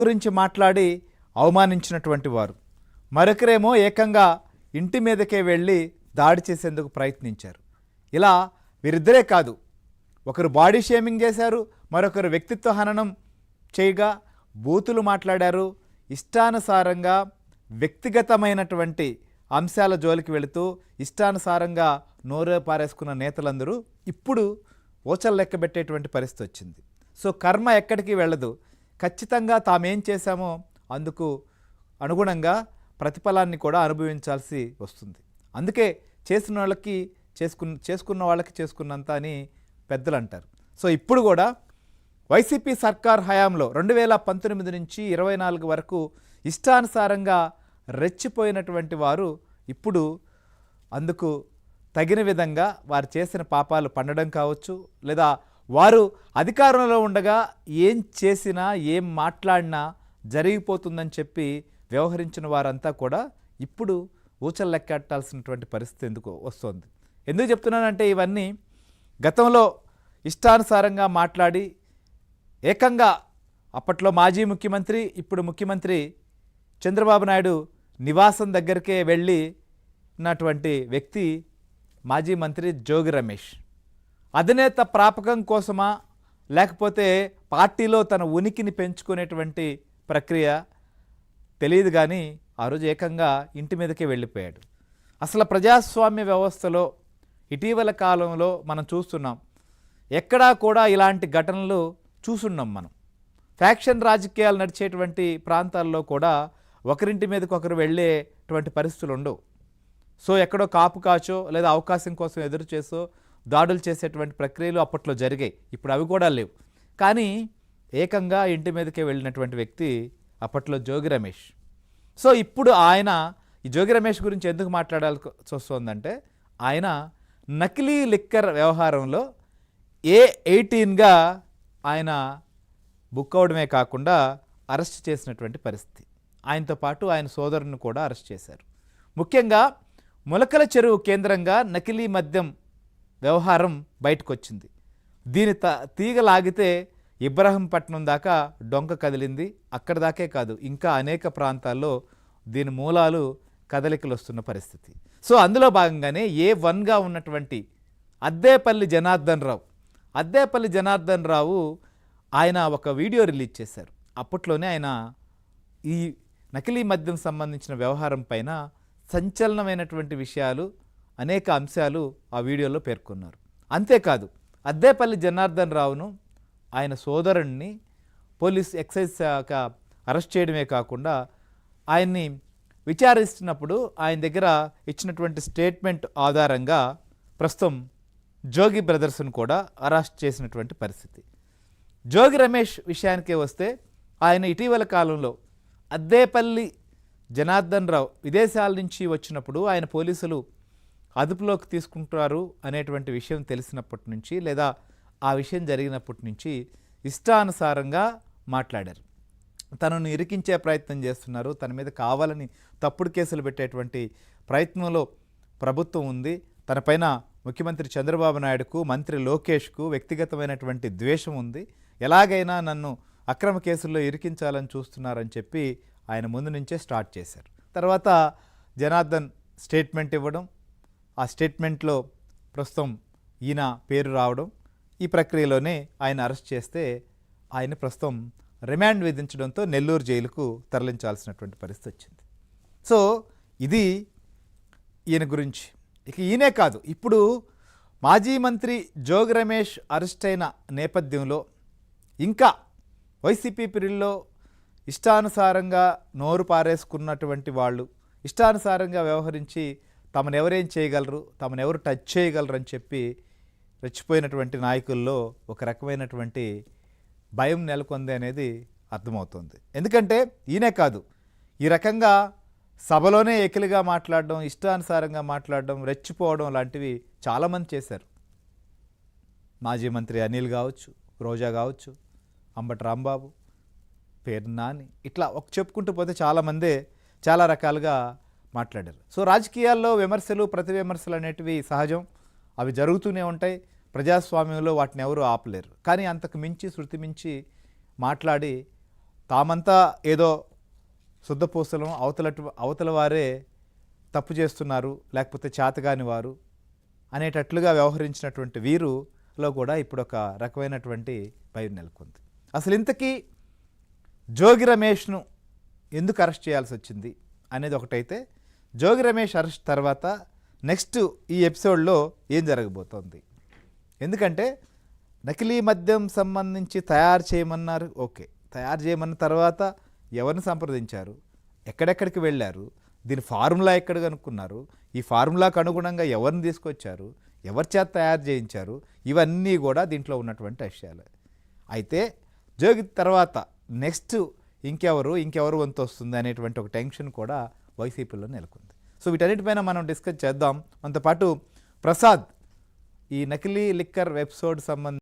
గురించి మాట్లాడి అవమానించినటువంటి వారు, మరొకరేమో ఏకంగా ఇంటి మీదకే వెళ్ళి దాడి చేసేందుకు ప్రయత్నించారు. ఇలా వీరిద్దరే కాదు, ఒకరు బాడీ షేమింగ్ చేశారు, మరొకరు వ్యక్తిత్వ హననం చేయగా బూతులు మాట్లాడారు. ఇష్టానుసారంగా వ్యక్తిగతమైనటువంటి అంశాల జోలికి వెళుతూ ఇష్టానుసారంగా నోరే పారేసుకున్న నేతలందరూ ఇప్పుడు ఓచలు లెక్కబెట్టేటువంటి పరిస్థితి వచ్చింది. సో కర్మ ఎక్కడికి వెళ్ళదు. ఖచ్చితంగా తామేం చేశామో అందుకు అనుగుణంగా ప్రతిఫలాన్ని కూడా అనుభవించాల్సి వస్తుంది. అందుకే చేసిన వాళ్ళకి చేసుకున్న వాళ్ళకి చేసుకున్నంత అని పెద్దలు అంటారు. సో ఇప్పుడు కూడా వైసీపీ సర్కార్ హయాంలో 2019 నుంచి 24 వరకు ఇష్టానుసారంగా రెచ్చిపోయినటువంటి వారు ఇప్పుడు అందుకు తగిన విధంగా వారు చేసిన పాపాలు పండడం కావచ్చు, లేదా వారు అధికారంలో ఉండగా ఏం చేసినా ఏం మాట్లాడినా జరిగిపోతుందని చెప్పి వ్యవహరించిన వారంతా కూడా ఇప్పుడు ఊచలు లెక్కెట్టాల్సినటువంటి పరిస్థితి ఎందుకు వస్తుంది. ఎందుకు చెప్తున్నానంటే ఇవన్నీ గతంలో ఇష్టానుసారంగా మాట్లాడి ఏకంగా అప్పట్లో మాజీ ముఖ్యమంత్రి, ఇప్పుడు ముఖ్యమంత్రి చంద్రబాబు నాయుడు నివాసం దగ్గరికే వెళ్ళినటువంటి వ్యక్తి మాజీ మంత్రి జోగి రమేష్. అధినేత ప్రాపకం కోసమా లేకపోతే పార్టీలో తన ఉనికిని పెంచుకునేటువంటి ప్రక్రియ తెలియదు, కానీ ఆ రోజు ఏకంగా ఇంటి మీదకే వెళ్ళిపోయాడు. అసలు ప్రజాస్వామ్య వ్యవస్థలో ఇటీవల కాలంలో మనం చూస్తున్నాం, ఎక్కడా కూడా ఇలాంటి ఘటనలు చూస్తున్నాం మనం. ఫ్యాక్షన్ రాజకీయాలు నడిచేటువంటి ప్రాంతాల్లో కూడా ఒకరింటి మీదకి ఒకరు వెళ్ళేటువంటి పరిస్థితులు ఉండవు. సో ఎక్కడో కాపు కాచో లేదా అవకాశం కోసం ఎదురు చేసో దాడులు చేసేటువంటి ప్రక్రియలు అప్పట్లో జరిగాయి. ఇప్పుడు అవి కూడా లేవు. కానీ ఏకంగా ఇంటి మీదకే వెళ్ళినటువంటి వ్యక్తి అప్పట్లో జోగి రమేష్. సో ఇప్పుడు ఆయన ఈ జోగి రమేష్ గురించి ఎందుకు మాట్లాడాల్సి వస్తుందంటే, ఆయన నకిలీ లిక్కర్ వ్యవహారంలో A18గా ఆయన బుక్ అవడమే కాకుండా అరెస్ట్ చేసినటువంటి పరిస్థితి. ఆయనతో పాటు ఆయన సోదరుని కూడా అరెస్ట్ చేశారు. ముఖ్యంగా ములకల చెరువు కేంద్రంగా నకిలీ మద్యం వ్యవహారం బయటకు వచ్చింది. దీని తీగ లాగితే ఇబ్రహీంపట్నం దాకా డొంక కదిలింది. అక్కడి దాకే కాదు, ఇంకా అనేక ప్రాంతాల్లో దీని మూలాలు కదలికలు వస్తున్న పరిస్థితి. సో అందులో భాగంగానే A1గా ఉన్నటువంటి అద్దేపల్లి జనార్దన్ రావు ఆయన ఒక వీడియో రిలీజ్ చేశారు. అప్పట్లోనే ఆయన ఈ నకిలీ మద్యం సంబంధించిన వ్యవహారం పైన సంచలనమైనటువంటి విషయాలు, అనేక అంశాలు ఆ వీడియోలో పేర్కొన్నారు. అంతేకాదు, అద్దేపల్లి జనార్దన్ రావును ఆయన సోదరుణ్ణి పోలీస్ ఎక్సైజ్ శాఖ అరెస్ట్ చేయడమే కాకుండా ఆయన్ని విచారిస్తున్నప్పుడు ఆయన దగ్గర ఇచ్చినటువంటి స్టేట్మెంట్ ఆధారంగా ప్రస్తుతం జోగి బ్రదర్స్ను కూడా అరెస్ట్ చేసినటువంటి పరిస్థితి. జోగి రమేష్ విషయానికే వస్తే, ఆయన ఇటీవల కాలంలో అద్దేపల్లి జనార్దన్ రావు విదేశాల నుంచి వచ్చినప్పుడు ఆయన పోలీసులు అదుపులోకి తీసుకుంటారు అనేటువంటి విషయం తెలిసినప్పటి నుంచి, లేదా ఆ విషయం జరిగినప్పటి నుంచి ఇష్టానుసారంగా మాట్లాడారు. తనను ఇరికించే ప్రయత్నం చేస్తున్నారు, తన మీద కావాలని తప్పుడు కేసులు పెట్టేటువంటి ప్రయత్నంలో ప్రభుత్వం ఉంది. తనపైన ముఖ్యమంత్రి చంద్రబాబు నాయుడుకు, మంత్రి లోకేష్కు వ్యక్తిగతమైనటువంటి ద్వేషం ఉంది. ఎలాగైనా నన్ను అక్రమ కేసుల్లో ఇరికించాలని చూస్తున్నారని చెప్పి ఆయన ముందు నుంచే స్టార్ట్ చేశారు. తర్వాత జనార్దన్ స్టేట్మెంట్ ఇవ్వడం, ఆ స్టేట్మెంట్లో ప్రస్తుతం ఈయన పేరు రావడం, ఈ ప్రక్రియలోనే ఆయన అరెస్ట్ చేస్తే ఆయన ప్రస్తుతం రిమాండ్ విధించడంతో నెల్లూరు జైలుకు తరలించాల్సినటువంటి పరిస్థితి వచ్చింది. సో ఇది ఈయన గురించి. ఇక ఈయనే కాదు, ఇప్పుడు మాజీ మంత్రి జోగి రమేష్ అరెస్ట్ అయిన నేపథ్యంలో ఇంకా వైసీపీ పీరియడ్లో ఇష్టానుసారంగా నోరు పారేసుకున్నటువంటి వాళ్ళు, ఇష్టానుసారంగా వ్యవహరించి తమను ఎవరేం చేయగలరు, తమను ఎవరు టచ్ చేయగలరు అని చెప్పి రెచ్చిపోయినటువంటి నాయకుల్లో ఒక రకమైనటువంటి భయం నెలకొంది అనేది అర్థమవుతుంది. ఎందుకంటే ఈయనే కాదు, ఈ రకంగా సభలోనే ఎకిలిగా మాట్లాడడం, ఇష్టానుసారంగా మాట్లాడడం, రెచ్చిపోవడం లాంటివి చాలామంది చేశారు. మాజీ మంత్రి అనిల్ కావచ్చు, రోజా కావచ్చు, అంబటి రాంబాబు, పేరు నాని, ఇట్లా ఒక చెప్పుకుంటూ పోతే చాలామందే చాలా రకాలుగా మాట్లాడారు. సో రాజకీయాల్లో విమర్శలు, ప్రతి విమర్శలు అనేటివి సహజం, అవి జరుగుతూనే ఉంటాయి. ప్రజాస్వామ్యంలో వాటిని ఎవరు ఆపలేరు. కానీ అంతకు మించి, శృతి మించి మాట్లాడి తామంతా ఏదో శుద్ధపూసలం, అవతల వారే తప్పు చేస్తున్నారు, లేకపోతే చేతగాని వారు అనేటట్లుగా వ్యవహరించినటువంటి వీరులో కూడా ఇప్పుడు ఒక రకమైనటువంటి భయం నెలకొంది. అసలు ఇంతకీ జోగి రమేష్ను ఎందుకు అరెస్ట్ చేయాల్సి వచ్చింది అనేది ఒకటైతే, జోగి రమేష్ అరెస్ట్ తర్వాత నెక్స్ట్ ఈ ఎపిసోడ్లో ఏం జరగబోతోంది? ఎందుకంటే నకిలీ మద్యం సంబంధించి తయారు చేయమన్నారు, ఓకే, తయారు చేయమన్న తర్వాత ఎవరిని సంప్రదించారు, ఎక్కడెక్కడికి వెళ్ళారు, దీని ఫార్ములా ఎక్కడ కనుక్కున్నారు, ఈ ఫార్ములాకు అనుగుణంగా ఎవరిని తీసుకొచ్చారు, ఎవరి చేత తయారు చేయించారు, ఇవన్నీ కూడా దీంట్లో ఉన్నటువంటి విషయాలు. అయితే జోగి తర్వాత నెక్స్ట్ ఇంకెవరు వంతు వస్తుంది అనేటువంటి ఒక టెన్షన్ కూడా వైసీపీలో నెలకొంది. సో వీటన్నిటిపైన మనం డిస్కస్ చేద్దాం. మనతో పాటు ప్రసాద్ ఈ నకిలీ లిక్కర్ ఎపిసోడ్ సంబంధించి